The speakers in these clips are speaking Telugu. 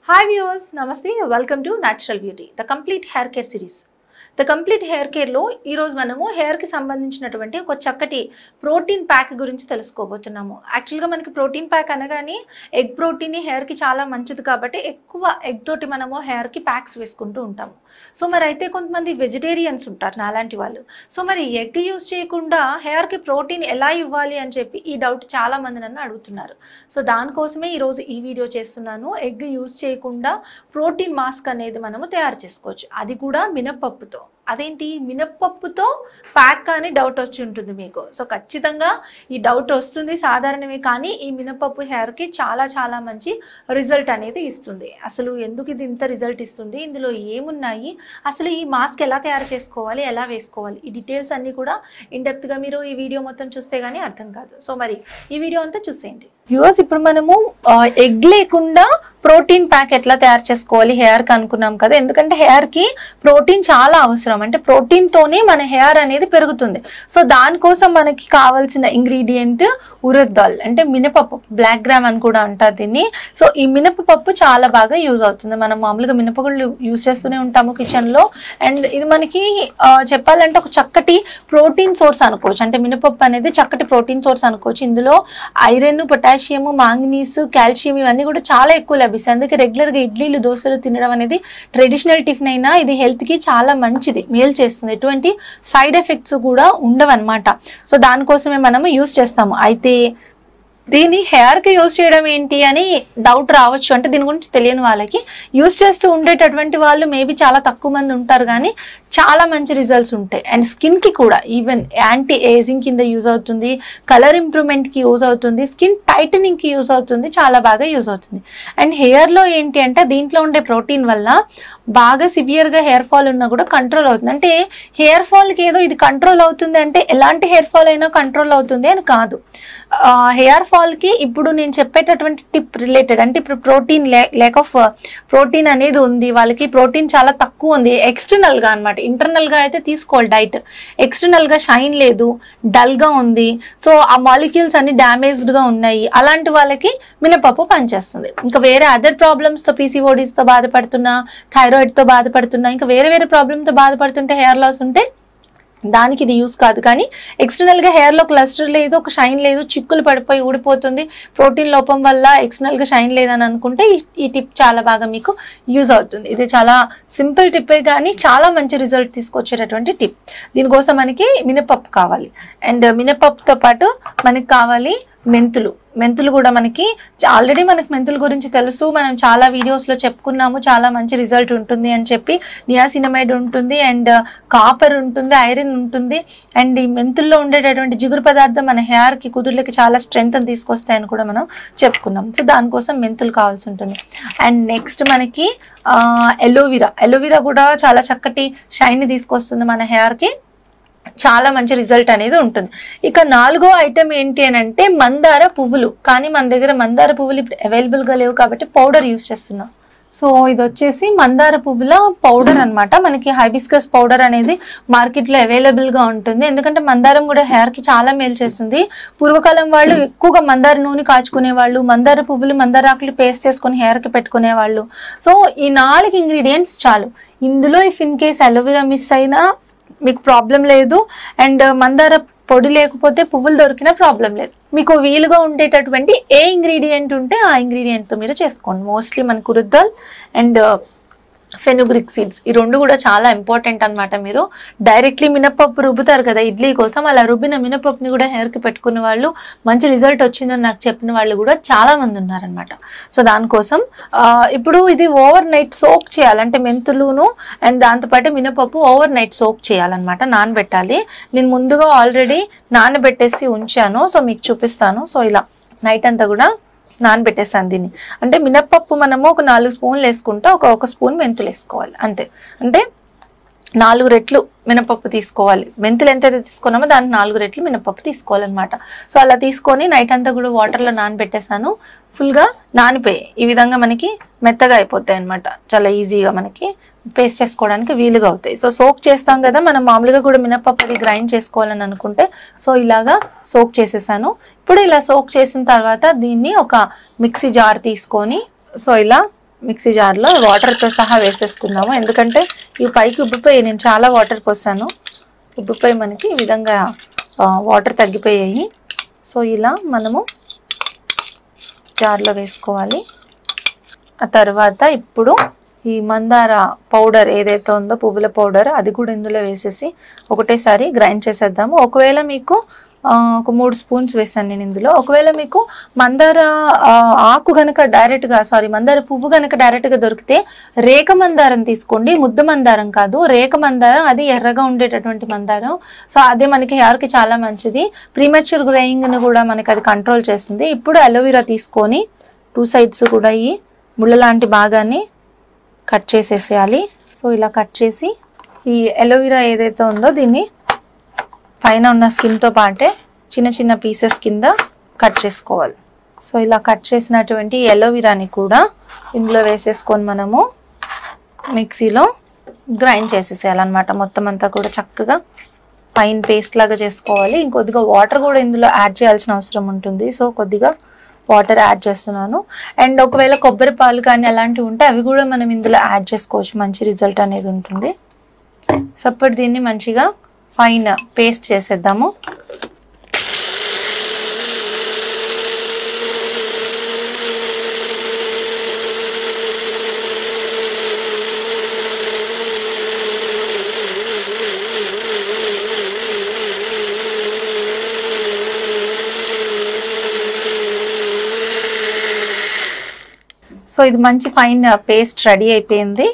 Hi viewers, Namaste. Welcome to Natural Beauty, the complete hair care series. The complete hair కేర్లో ఈరోజు మనము హెయిర్కి సంబంధించినటువంటి ఒక చక్కటి ప్రోటీన్ ప్యాక్ గురించి తెలుసుకోబోతున్నాము. యాక్చువల్గా మనకి ప్రోటీన్ ప్యాక్ అనగానే ఎగ్ ప్రోటీన్ హెయిర్కి చాలా మంచిది కాబట్టి ఎక్కువ ఎగ్ తోటి మనము హెయిర్కి ప్యాక్స్ వేసుకుంటూ ఉంటాము. సో మరి అయితే కొంతమంది వెజిటేరియన్స్ ఉంటారు నాలాంటి వాళ్ళు. సో మరి ఎగ్ యూజ్ చేయకుండా హెయిర్కి ప్రోటీన్ ఎలా ఇవ్వాలి అని చెప్పి ఈ డౌట్ చాలా మంది నన్ను అడుగుతున్నారు. సో దానికోసమే ఈరోజు ఈ వీడియో చేస్తున్నాను. ఎగ్ యూజ్ చేయకుండా ప్రోటీన్ మాస్క్ అనేది మనము తయారు చేసుకోవచ్చు, అది కూడా మినప్పప్పుతో. అదేంటి మినప్పప్పుతో ప్యాక్ అని డౌట్ వచ్చి ఉంటుంది మీకు. సో ఖచ్చితంగా ఈ డౌట్ వస్తుంది, సాధారణమే. కానీ ఈ మినప్పప్పు హెయిర్కి చాలా చాలా మంచి రిజల్ట్ అనేది ఇస్తుంది. అసలు ఎందుకు ఇది ఇంత రిజల్ట్ ఇస్తుంది, ఇందులో ఏమున్నాయి, అసలు ఈ మాస్క్ ఎలా తయారు చేసుకోవాలి, ఎలా వేసుకోవాలి, ఈ డీటెయిల్స్ అన్నీ కూడా ఇన్డెప్త్గా మీరు ఈ వీడియో మొత్తం చూస్తే కానీ అర్థం కాదు. సో మరి ఈ వీడియో అంతా చూసేయండి. వ్యూవర్స్, ఇప్పుడు మనము ఎగ్ లేకుండా ప్రోటీన్ ప్యాక్ ఎట్లా తయారు చేసుకోవాలి హెయిర్కి అనుకున్నాం కదా. ఎందుకంటే హెయిర్కి ప్రోటీన్ చాలా అవసరం, అంటే ప్రోటీన్తోనే మన హెయిర్ అనేది పెరుగుతుంది. సో దానికోసం మనకి కావాల్సిన ఇంగ్రీడియంట్ ఉరద్ దాల్, అంటే మినపప్పు, బ్లాక్ గ్రామ్ అని కూడా అంటారు దీన్ని. సో ఈ మినపప్పు చాలా బాగా యూజ్ అవుతుంది. మనం మామూలుగా మినపగుళ్ళు యూజ్ చేస్తూనే ఉంటాము కిచెన్లో. అండ్ ఇది మనకి చెప్పాలంటే ఒక చక్కటి ప్రోటీన్ సోర్స్ అనుకోవచ్చు. అంటే మినపప్పు అనేది చక్కటి ప్రోటీన్ సోర్స్ అనుకోవచ్చు. ఇందులో ఐరన్, పొటాషియం, మాంగనీస్, కాల్షియం ఇవన్నీ కూడా చాలా ఎక్కువ లభిస్తాయి. అందుకే రెగ్యులర్గా ఇడ్లీలు, దోశలు తినడం అనేది ట్రెడిషనల్ టిఫిన్ అయినా ఇది హెల్త్కి చాలా మంచిది, మేలు చేస్తుంది. ఎటువంటి సైడ్ ఎఫెక్ట్స్ కూడా ఉండవు అనమాట. సో దానికోసమే మనము యూజ్ చేస్తాము. అయితే దీన్ని హెయిర్కి యూజ్ చేయడం ఏంటి అని డౌట్ రావచ్చు. అంటే దీని గురించి తెలియని వాళ్ళకి, యూజ్ చేస్తూ ఉండేటటువంటి వాళ్ళు మేబీ చాలా తక్కువ మంది ఉంటారు, కానీ చాలా మంచి రిజల్ట్స్ ఉంటాయి. అండ్ స్కిన్కి కూడా ఈవెన్ యాంటీ ఏజింగ్ కింద యూజ్ అవుతుంది, కలర్ ఇంప్రూవ్మెంట్కి యూజ్ అవుతుంది, స్కిన్ టైటనింగ్కి యూజ్ అవుతుంది, చాలా బాగా యూజ్ అవుతుంది. అండ్ హెయిర్లో ఏంటి అంటే దీంట్లో ఉండే ప్రోటీన్ వల్ల బాగా సివియర్గా హెయిర్ ఫాల్ ఉన్నా కూడా కంట్రోల్ అవుతుంది. అంటే హెయిర్ ఫాల్కి ఏదో ఇది కంట్రోల్ అవుతుంది అంటే ఎలాంటి హెయిర్ ఫాల్ అయినా కంట్రోల్ అవుతుంది అని కాదు. హెయిర్ ఫాల్కి ఇప్పుడు నేను చెప్పేటటువంటి టిప్ రిలేటెడ్, అంటే ఇప్పుడు ప్రోటీన్ ల్యాక్ ఆఫ్ ప్రోటీన్ అనేది ఉంది, వాళ్ళకి ప్రోటీన్ చాలా తక్కువ ఉంది ఎక్స్టర్నల్గా అనమాట. ఇంటర్నల్గా అయితే తీసుకోవాలి డైట్, ఎక్స్టర్నల్గా షైన్ లేదు, డల్గా ఉంది, సో ఆ మాలిక్యూల్స్ అన్ని డ్యామేజ్డ్గా ఉన్నాయి, అలాంటి వాళ్ళకి మినపప్పు పనిచేస్తుంది. ఇంకా వేరే అదర్ ప్రాబ్లమ్స్తో, పీసీఓడీస్తో బాధపడుతున్నా, థైరాయిడ్తో బాధపడుతున్నా, ఇంకా వేరే వేరే ప్రాబ్లంతో బాధపడుతుంటే, హెయిర్ లాస్ ఉంటే దానికి ఇది యూస్ కాదు. కానీ ఎక్స్టర్నల్గా హెయిర్లో క్లస్టర్ లేదు, ఒక షైన్ లేదు, చిక్కులు పడిపోయి ఊడిపోతుంది, ప్రోటీన్ లోపం వల్ల ఎక్స్టర్నల్గా షైన్ లేదని అనుకుంటే ఈ టిప్ చాలా బాగా మీకు యూజ్ అవుతుంది. ఇది చాలా సింపుల్ టిప్పే కానీ చాలా మంచి రిజల్ట్ తీసుకొచ్చేటటువంటి టిప్. దీనికోసం మనకి మినపప్పు కావాలి. అండ్ మినపప్పుతో పాటు మనకి కావాలి మెంతులు. మెంతులు కూడా మనకి ఆల్రెడీ మనకి మెంతుల గురించి తెలుసు, మనం చాలా వీడియోస్లో చెప్పుకున్నాము, చాలా మంచి రిజల్ట్ ఉంటుంది అని చెప్పి. నియాసినమైడ్ ఉంటుంది, అండ్ కాపర్ ఉంటుంది, ఐరన్ ఉంటుంది, అండ్ ఈ మెంతుల్లో ఉండేటటువంటి జిగురు పదార్థం మన హెయిర్కి, కుదుర్లకి చాలా స్ట్రెంగ్త్ అని తీసుకొస్తాయని కూడా మనం చెప్పుకున్నాం. సో దానికోసం మెంతులు కావాల్సి ఉంటుంది. అండ్ నెక్స్ట్ మనకి ఎలోవీరా కూడా చాలా చక్కటి షైన్ తీసుకొస్తుంది మన హెయిర్కి, చాలా మంచి రిజల్ట్ అనేది ఉంటుంది. ఇక 4వ ఐటెం ఏంటి అని అంటే మందార పువ్వులు. కానీ మన దగ్గర మందార పువ్వులు ఇప్పుడు అవైలబుల్గా లేవు కాబట్టి పౌడర్ యూజ్ చేస్తున్నాం. సో ఇది వచ్చేసి మందార పువ్వుల పౌడర్ అనమాట. మనకి హైబిస్కస్ పౌడర్ అనేది మార్కెట్లో అవైలబుల్గా ఉంటుంది. ఎందుకంటే మందారం కూడా హెయిర్కి చాలా మేలు చేస్తుంది. పూర్వకాలం వాళ్ళు ఎక్కువగా మందార నూనె కాచుకునేవాళ్ళు, మందార పువ్వులు, మందార ఆకులు పేస్ట్ చేసుకొని హెయిర్కి పెట్టుకునేవాళ్ళు. సో ఈ 4 ఇంగ్రీడియంట్స్ చాలు. ఇందులో if in case aloe vera miss అయినా మీకు ప్రాబ్లం లేదు, అండ్ మందార పొడి లేకపోతే పువ్వులు దొరికినా ప్రాబ్లం లేదు. మీకు వీలుగా ఉండేటటువంటి ఏ ఇంగ్రీడియంట్ ఉంటే ఆ ఇంగ్రీడియంట్తో మీరు చేసుకోండి. మోస్ట్లీ మనకు urad dal and fenugreek seeds, ఈ 2 కూడా చాలా ఇంపార్టెంట్ అనమాట. మీరు డైరెక్ట్లీ మినపప్పు రుబ్బుతారు కదా ఇడ్లీ కోసం, అలా రుబ్బిన మినపప్పుని కూడా హెయిర్కి పెట్టుకునే వాళ్ళు, మంచి రిజల్ట్ వచ్చిందని నాకు చెప్పిన వాళ్ళు కూడా చాలా మంది ఉన్నారనమాట. సో దానికోసం ఇప్పుడు ఇది ఓవర్ నైట్ సోక్ చేయాలంటే మెంతులును అండ్ దాంతోపాటు మినపప్పు ఓవర్ నైట్ సోక్ చేయాలన్నమాట, నానబెట్టాలి. నేను ముందుగా ఆల్రెడీ నానబెట్టేసి ఉంచాను, సో మీకు చూపిస్తాను. సో ఇలా నైట్ అంతా కూడా నానబెట్టేసాను దీన్ని. అంటే మినప్పప్పు మనము ఒక 4 స్పూన్లు వేసుకుంటే ఒక స్పూన్ మెంతులు వేసుకోవాలి అంతే. అంటే 4 రెట్లు మినపప్పు తీసుకోవాలి. మెంతులు ఎంతైతే తీసుకున్నామో దానికి 4 రెట్లు మినపప్పు తీసుకోవాలన్నమాట. సో అలా తీసుకొని నైట్ అంతా కూడా వాటర్లో నానబెట్టేసాను. ఫుల్గా నానిపోయి ఈ విధంగా మనకి మెత్తగా అయిపోతాయి అనమాట. చాలా ఈజీగా మనకి పేస్ట్ చేసుకోవడానికి వీలుగా అవుతాయి. సో సోక్ చేస్తాం కదా మనం, మామూలుగా కూడా మినపప్పు గ్రైండ్ చేసుకోవాలని అనుకుంటే సో ఇలాగా సోక్ చేసేసాను. ఇప్పుడు ఇలా సోక్ చేసిన తర్వాత దీన్ని ఒక మిక్సీ జార్ తీసుకొని సో ఇలా మిక్సీ జార్లో వాటర్తో సహా వేసేసుకుందాము. ఎందుకంటే ఇవి పైకి ఉబ్బిపోయి నేను చాలా వాటర్ పోసాను, ఉబ్బిపోయి మనకి ఈ విధంగా వాటర్ తగ్గిపోయాయి. సో ఇలా మనము జార్లో వేసుకోవాలి. ఆ తర్వాత ఇప్పుడు ఈ మందార పౌడర్ ఏదైతే ఉందో పువ్వుల పౌడర్ అది కూడా ఇందులో వేసేసి ఒకటేసారి గ్రైండ్ చేసేద్దాము. ఒకవేళ మీకు ఒక 3 స్పూన్స్ వేసాను నేను ఇందులో. ఒకవేళ మీకు మందార ఆకు కనుక మందార పువ్వు కనుక డైరెక్ట్గా దొరికితే రేక మందారం తీసుకోండి, ముద్ద మందారం కాదు, రేక మందారం. అది ఎర్రగా ఉండేటటువంటి మందారం. సో అదే మనకి హెయిర్కి చాలా మంచిది, ప్రీమెచ్యూర్ గ్రేయింగ్ని కూడా మనకి అది కంట్రోల్ చేస్తుంది. ఇప్పుడు అలోవెరా తీసుకొని 2 సైడ్స్ కూడా ఈ ముళ్ళ లాంటి భాగాన్ని కట్ చేసేసేయాలి. సో ఇలా కట్ చేసి ఈ అలోవెరా ఏదైతే ఉందో దీన్ని పైన ఉన్న స్కిన్తో పాటే చిన్న చిన్న పీసెస్ కింద కట్ చేసుకోవాలి. సో ఇలా కట్ చేసినటువంటి అలోవెరాని కూడా ఇందులో వేసేసుకొని మనము మిక్సీలో గ్రైండ్ చేసేసేయాలన్నమాట. మొత్తం అంతా కూడా చక్కగా ఫైన్ పేస్ట్ లాగా చేసుకోవాలి. ఇంకొద్దిగా వాటర్ కూడా ఇందులో యాడ్ చేయాల్సిన అవసరం ఉంటుంది. సో కొద్దిగా వాటర్ యాడ్ చేస్తున్నాను. అండ్ ఒకవేళ కొబ్బరి పాలు కానీ అలాంటివి ఉంటే అవి కూడా మనం ఇందులో యాడ్ చేసుకోవచ్చు, మంచి రిజల్ట్ అనేది ఉంటుంది. సో అప్పుడు దీన్ని మంచిగా ఫైన్ పేస్ట్ చేసేద్దాము. సో ఇది మంచి ఫైన్ పేస్ట్ రెడీ అయిపోయింది.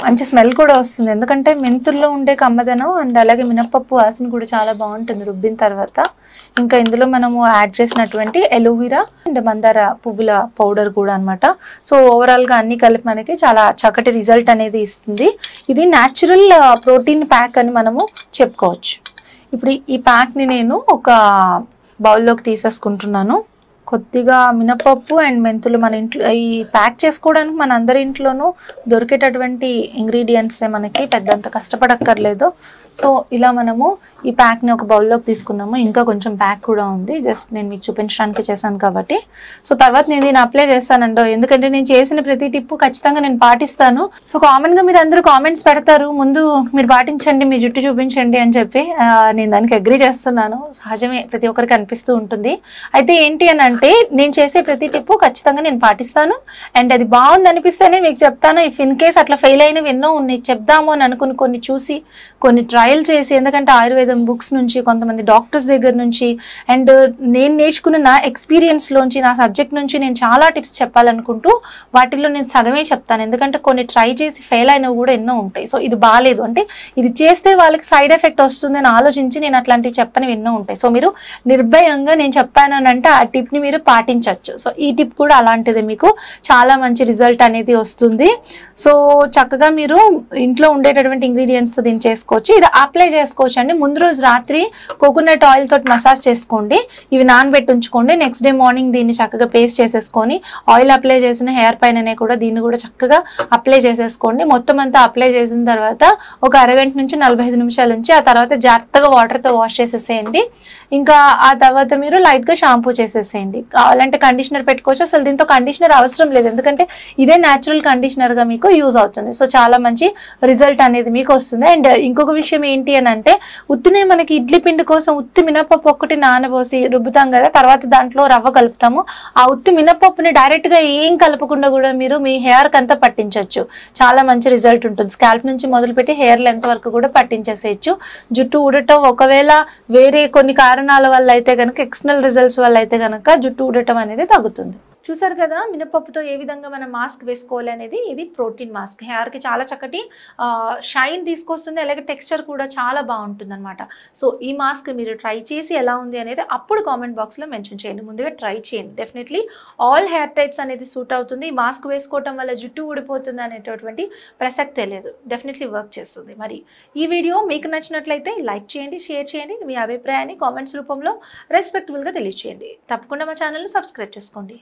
మంచి స్మెల్ కూడా వస్తుంది, ఎందుకంటే మెంతుల్లో ఉండే కమ్మదనం అండ్ అలాగే మినపప్పు వాసన కూడా చాలా బాగుంటుంది రుబ్బిన తర్వాత. ఇంకా ఇందులో మనము యాడ్ చేసినటువంటి అలోవెరా అండ్ మందార పువ్వుల పౌడర్ కూడా అనమాట. సో ఓవరాల్గా అన్ని కలిపి మనకి చాలా చక్కటి రిజల్ట్ అనేది ఇస్తుంది. ఇది న్యాచురల్ ప్రోటీన్ ప్యాక్ అని మనము చెప్పుకోవచ్చు. ఇప్పుడు ఈ ప్యాక్ని నేను ఒక బౌల్లోకి తీసేసుకుంటున్నాను. కొద్దిగా మినపప్పు అండ్ మెంతులు మన ఇంట్లో ఈ ప్యాక్ చేసుకోవడానికి మన అందరి ఇంట్లోనూ దొరికేటటువంటి ఇంగ్రీడియంట్సే, మనకి పెద్దంత కష్టపడక్కర్లేదు. సో ఇలా మనము ఈ ప్యాక్ని ఒక బౌల్లోకి తీసుకున్నాము. ఇంకా కొంచెం ప్యాక్ కూడా ఉంది, జస్ట్ నేను మీకు చూపించడానికి చేశాను కాబట్టి. సో తర్వాత నేను దీన్ని అప్లై చేస్తానండో, ఎందుకంటే నేను చేసిన ప్రతి టిప్పు ఖచ్చితంగా నేను పాటిస్తాను. సో కామన్గా మీరు అందరూ కామెంట్స్ పెడతారు, ముందు మీరు పాటించండి, మీ జుట్టు చూపించండి అని చెప్పి. నేను దానికి అగ్రీ చేస్తున్నాను, సహజమే, ప్రతి ఒక్కరికి అనిపిస్తూ ఉంటుంది. అయితే ఏంటి అని అంటే నేను చేసే ప్రతి టిప్పు ఖచ్చితంగా నేను పాటిస్తాను. అండ్ అది బాగుంది అనిపిస్తేనే మీకు చెప్తాను. ఇఫ్ ఇన్ కేస్ అట్లా ఫెయిల్ అయినవి ఎన్నో ఉన్నాయి, చెప్దాము అని అనుకుని కొన్ని చూసి కొన్ని ట్రయల్ చేసి, ఎందుకంటే ఆయుర్వేదం బుక్స్ నుంచి, కొంతమంది డాక్టర్స్ దగ్గర నుంచి, అండ్ నేను నేర్చుకున్న నా ఎక్స్పీరియన్స్లోంచి, నా సబ్జెక్ట్ నుంచి నేను చాలా టిప్స్ చెప్పాలనుకుంటూ వాటిల్లో నేను సగమే చెప్తాను. ఎందుకంటే కొన్ని ట్రై చేసి ఫెయిల్ అయినవి కూడా ఎన్నో ఉంటాయి. సో ఇది బాగాలేదు అంటే ఇది చేస్తే వాళ్ళకి సైడ్ ఎఫెక్ట్ వస్తుంది అని ఆలోచించి నేను అట్లాంటివి చెప్పనివి ఎన్నో ఉంటాయి. సో మీరు నిర్భయంగా నేను చెప్పాను అని అంటే ఆ టిప్ని మీరు పాటించవచ్చు. సో ఈ టిప్ కూడా అలాంటిది, మీకు చాలా మంచి రిజల్ట్ అనేది వస్తుంది. సో చక్కగా మీరు ఇంట్లో ఉండేటటువంటి ఇంగ్రీడియంట్స్తో దీన్ని చేసుకోవచ్చు. ఇది అప్లై చేసుకోవచ్చు అండి. ముందు రోజు రాత్రి కోకోనట్ ఆయిల్ తోటి మసాజ్ చేసుకోండి, ఇవి నానబెట్టి ఉంచుకోండి. నెక్స్ట్ డే మార్నింగ్ దీన్ని చక్కగా పేస్ట్ చేసేసుకొని ఆయిల్ అప్లై చేసిన హెయిర్ పైననే కూడా దీన్ని కూడా చక్కగా అప్లై చేసేసుకోండి. మొత్తం అంతా అప్లై చేసిన తర్వాత ఒక అరగంట నుంచి 45 నిమిషాల నుంచి ఆ తర్వాత జాగ్రత్తగా వాటర్తో వాష్ చేసేసేయండి. ఇంకా ఆ తర్వాత మీరు లైట్గా షాంపూ చేసేసేయండి. కావాలంటే కండిషనర్ పెట్టుకోవచ్చు. అసలు దీంతో కండిషనర్ అవసరం లేదు, ఎందుకంటే ఇదే న్యాచురల్ కండిషనర్గా మీకు యూజ్ అవుతుంది. సో చాలా మంచి రిజల్ట్ అనేది మీకు వస్తుంది. అండ్ ఇంకొక విషయం ఏంటి అని అంటే, ఉత్తినే మనకి ఇడ్లీ పిండి కోసం ఉత్తి మినపప్పు ఒక్కటి నానబోసి రుబ్బుతాం కదా, తర్వాత దాంట్లో రవ్వ కలుపుతాము. ఆ ఉత్తి మినపప్పుని డైరెక్ట్గా ఏం కలపకుండా కూడా మీరు మీ హెయిర్కి అంతా పట్టించవచ్చు. చాలా మంచి రిజల్ట్ ఉంటుంది. స్కాల్ప్ నుంచి మొదలుపెట్టి హెయిర్ లెంత్ వరకు కూడా పట్టించేసేయచ్చు. జుట్టు ఊడటం ఒకవేళ వేరే కొన్ని కారణాల వల్ల అయితే కనుక, ఎక్స్టర్నల్ రిజల్ట్స్ వల్ల అయితే కనుక జుట్టు ఊడటం అనేది తగ్గుతుంది. చూసారు కదా మినపప్పుతో ఏ విధంగా మనం మాస్క్ వేసుకోవాలి అనేది. ఇది ప్రోటీన్ మాస్క్, హెయిర్కి చాలా చక్కటి షైన్ తీసుకొస్తుంది, అలాగే టెక్స్చర్ కూడా చాలా బాగుంటుంది అనమాట. సో ఈ మాస్క్ మీరు ట్రై చేసి ఎలా ఉంది అనేది అప్పుడు కామెంట్ బాక్స్లో మెన్షన్ చేయండి. ముందుగా ట్రై చేయండి, డెఫినెట్లీ ఆల్ హెయిర్ టైప్స్ అనేది సూట్ అవుతుంది. ఈ మాస్క్ వేసుకోవటం వల్ల జుట్టు ఊడిపోతుంది అనేటటువంటి ప్రసక్తే లేదు, డెఫినెట్లీ వర్క్ చేస్తుంది. మరి ఈ వీడియో మీకు నచ్చినట్లయితే లైక్ చేయండి, షేర్ చేయండి, మీ అభిప్రాయాన్ని కామెంట్స్ రూపంలో రెస్పెక్ట్ఫుల్గా తెలియజేయండి. తప్పకుండా మా ఛానల్ని సబ్స్క్రైబ్ చేసుకోండి.